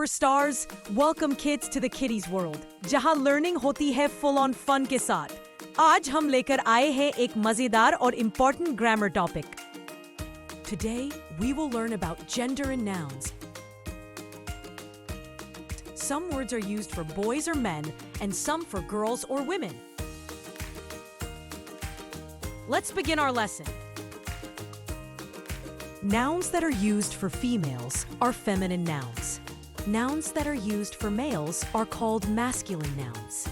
For stars, welcome kids to the Kiddies World, जहां learning होती है full on fun के साथ। आज हम लेकर आए हैं एक मजेदार और important grammar topic. Today, we will learn about gender and nouns. Some words are used for boys or men, and some for girls or women. Let's begin our lesson. Nouns that are used for females are feminine nouns. Nouns that are used for males are called masculine nouns.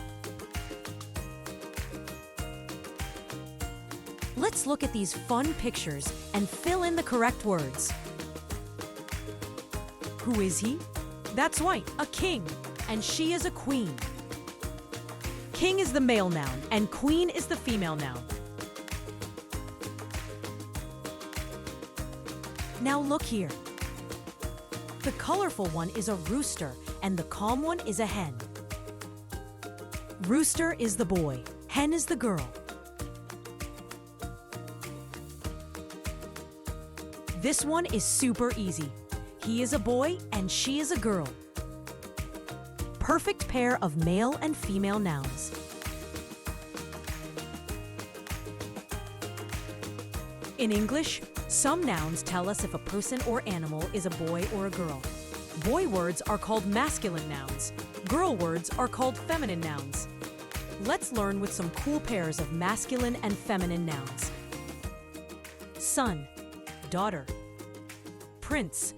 Let's look at these fun pictures and fill in the correct words. Who is he? That's right, a king, and she is a queen. King is the male noun, and queen is the female noun. Now look here. The colorful one is a rooster, and the calm one is a hen. Rooster is the boy, hen is the girl. This one is super easy. He is a boy and she is a girl. Perfect pair of male and female nouns. In English, some nouns tell us if a person or animal is a boy or a girl. Boy words are called masculine nouns. Girl words are called feminine nouns. Let's learn with some cool pairs of masculine and feminine nouns. Son, daughter. Prince,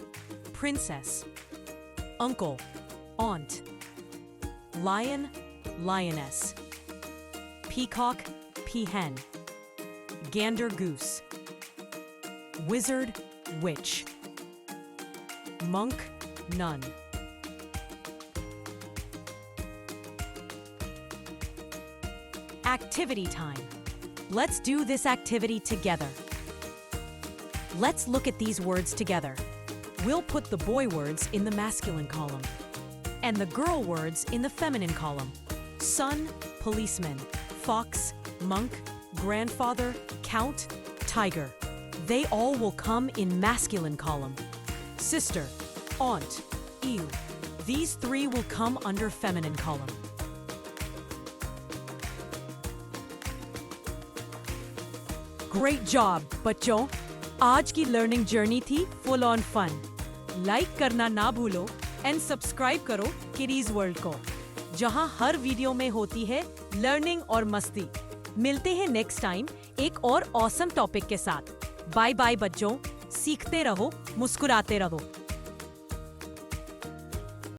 princess. Uncle, aunt. Lion, lioness. Peacock, peahen. Gander, goose. Wizard, witch. Monk, nun. Activity time. Let's do this activity together. Let's look at these words together. We'll put the boy words in the masculine column and the girl words in the feminine column. Son, policeman. Fox, monk. Grandfather, count, tiger. They all will come in masculine column. Sister, aunt, ewe. These three will come under feminine column. Great job, बच्चों! आज की learning journey थी full on fun. Like करना ना भूलो and subscribe करो Kiddies World को, जहां हर वीडियो में होती है learning और मस्ती. मिलते हैं next time एक और awesome topic के साथ. बाय बाय बच्चों, सीखते रहो, मुस्कुराते रहो.